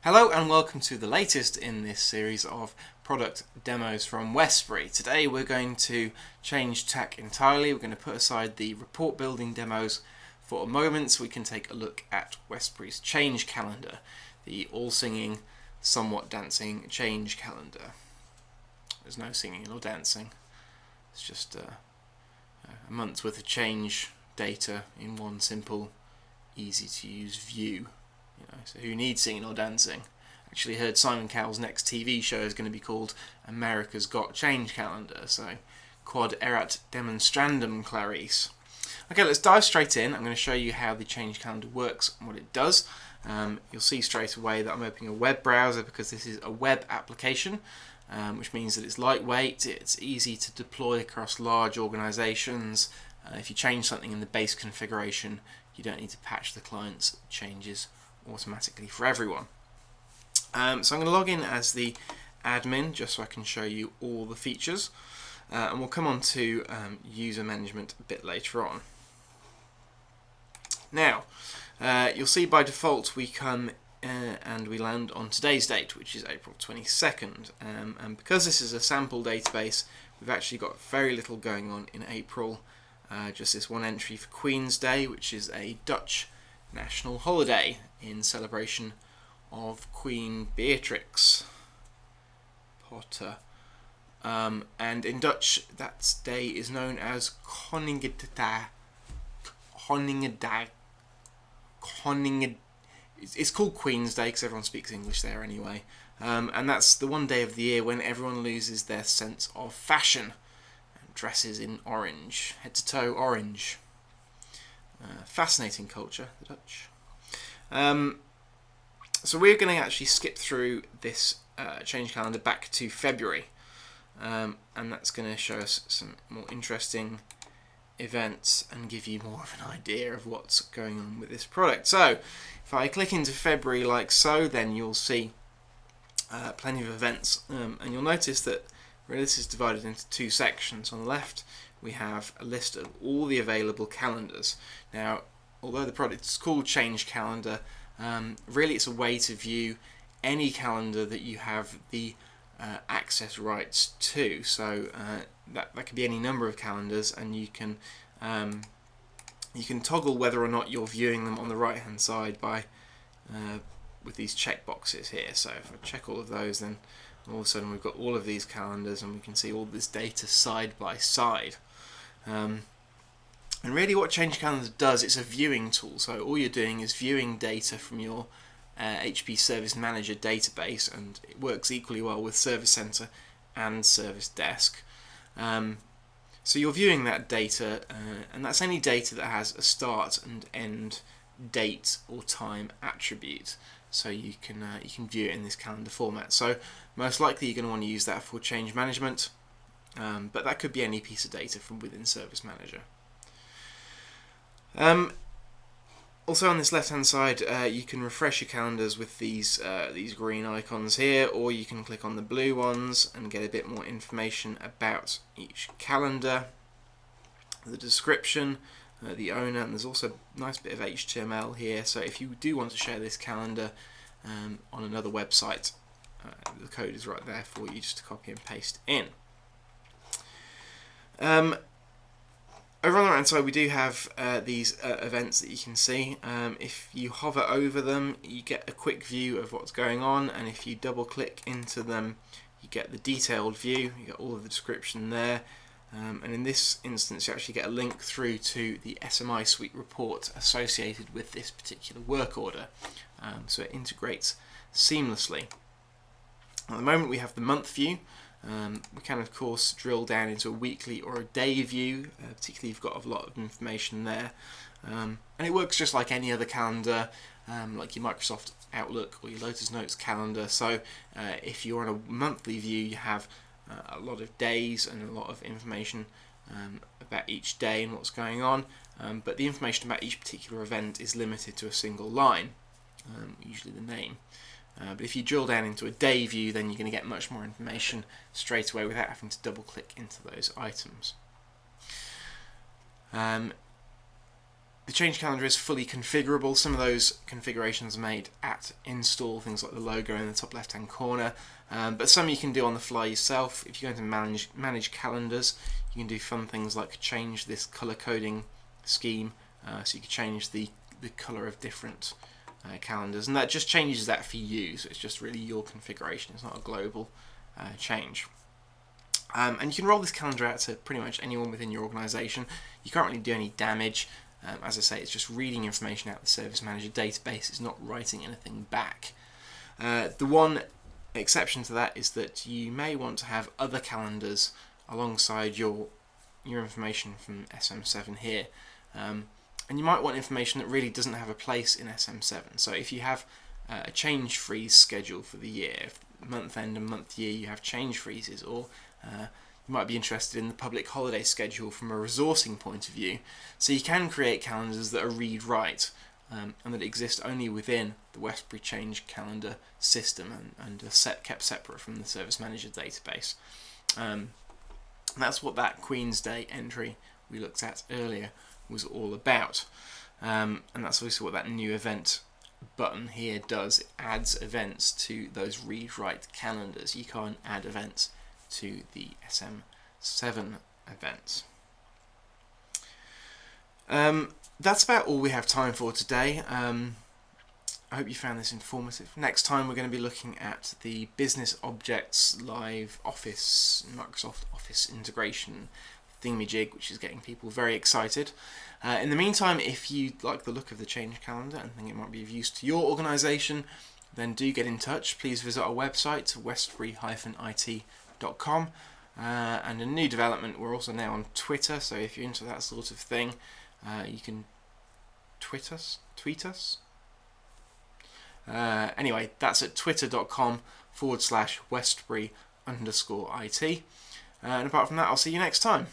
Hello and welcome to the latest in this series of product demos from Westbury. Today we're going to change tack entirely. We're going to put aside the report building demos for a moment so we can take a look at Westbury's change calendar, the all singing, somewhat dancing change calendar. There's no singing or dancing, it's just a month's worth of change data in one simple, easy to use view. So who needs singing or dancing? Actually heard Simon Cowell's next TV show is going to be called America's Got Change Calendar, so quod erat demonstrandum clarice. Okay, let's dive straight in. I'm going to show you how the change calendar works and what it does. You'll see straight away that I'm opening a web browser because this is a web application, which means that it's lightweight, it's easy to deploy across large organizations. If you change something in the base configuration, you don't need to patch the client's changes automatically for everyone. So I'm going to log in as the admin just so I can show you all the features, and we'll come on to user management a bit later on. Now you'll see by default we come and we land on today's date, which is April 22nd, and because this is a sample database, we've actually got very little going on in April. Just this one entry for Queen's Day, which is a Dutch national holiday in celebration of Queen Beatrix Potter, and in Dutch that day is known as Koninginnedag. It's called Queen's Day because everyone speaks English there anyway, and that's the one day of the year when everyone loses their sense of fashion and dresses in orange, head to toe orange. Fascinating culture, the Dutch. So we're going to actually skip through this change calendar back to February, and that's going to show us some more interesting events and give you more of an idea of what's going on with this product. So if I click into February like so, then you'll see plenty of events, and you'll notice that really this is divided into two sections. On the left we have a list of all the available calendars. Now, although the product is called Change Calendar, really it's a way to view any calendar that you have the access rights to. So that could be any number of calendars, and you can toggle whether or not you're viewing them on the right hand side by with these check boxes here. So if I check all of those, then all of a sudden we've got all of these calendars and we can see all this data side by side. And really what Change Calendar does, it's a viewing tool. So all you're doing is viewing data from your HP Service Manager database, and it works equally well with Service Center and Service Desk. So you're viewing that data, and that's any data that has a start and end date or time attribute. So you can view it in this calendar format. So most likely you're going to want to use that for change management, but that could be any piece of data from within Service Manager. Also on this left hand side, you can refresh your calendars with these green icons here, or you can click on the blue ones and get a bit more information about each calendar, the description, the owner, and there's also a nice bit of HTML here. So if you do want to share this calendar on another website, the code is right there for you just to copy and paste in. Over on the right hand side we do have these events that you can see. If you hover over them, you get a quick view of what's going on, and if you double click into them, you get the detailed view. You get all of the description there, and in this instance you actually get a link through to the SMI suite report associated with this particular work order, so it integrates seamlessly. At the moment we have the month view. We can of course drill down into a weekly or a day view, particularly if you've got a lot of information there, and it works just like any other calendar, like your Microsoft Outlook or your Lotus Notes calendar. So if you're on a monthly view, you have a lot of days and a lot of information about each day and what's going on, but the information about each particular event is limited to a single line, usually the name. But if you drill down into a day view, then you're going to get much more information straight away without having to double click into those items. The change calendar is fully configurable. Some of those configurations are made at install, things like the logo in the top left hand corner, but some you can do on the fly yourself. If you're going to manage calendars, you can do fun things like change this color coding scheme, so you can change the color of different calendars, and that just changes that for you, so it's just really your configuration, it's not a global change. And you can roll this calendar out to pretty much anyone within your organisation. You can't really do any damage. As I say, it's just reading information out of the Service Manager database, it's not writing anything back. The one exception to that is that you may want to have other calendars alongside your information from SM7 here. And you might want information that really doesn't have a place in SM7. So if you have a change freeze schedule for the year, if month end and month year you have change freezes, or you might be interested in the public holiday schedule from a resourcing point of view. So you can create calendars that are read-write and that exist only within the Westbury change calendar system and are kept separate from the Service Manager database. That's what that Queen's Day entry we looked at earlier was all about, and that's also what that new event button here does. It adds events to those read-write calendars. You can't add events to the SM7 events. That's about all we have time for today. I hope you found this informative. Next time we're going to be looking at the Business Objects Live Office, Microsoft Office integration thingamajig, which is getting people very excited. In the meantime, if you like the look of the change calendar and think it might be of use to your organisation, then do get in touch. Please visit our website, westbury-it.com. And a new development, we're also now on Twitter, so if you're into that sort of thing, you can tweet us. Anyway, that's at twitter.com/Westbury_IT. And apart from that, I'll see you next time.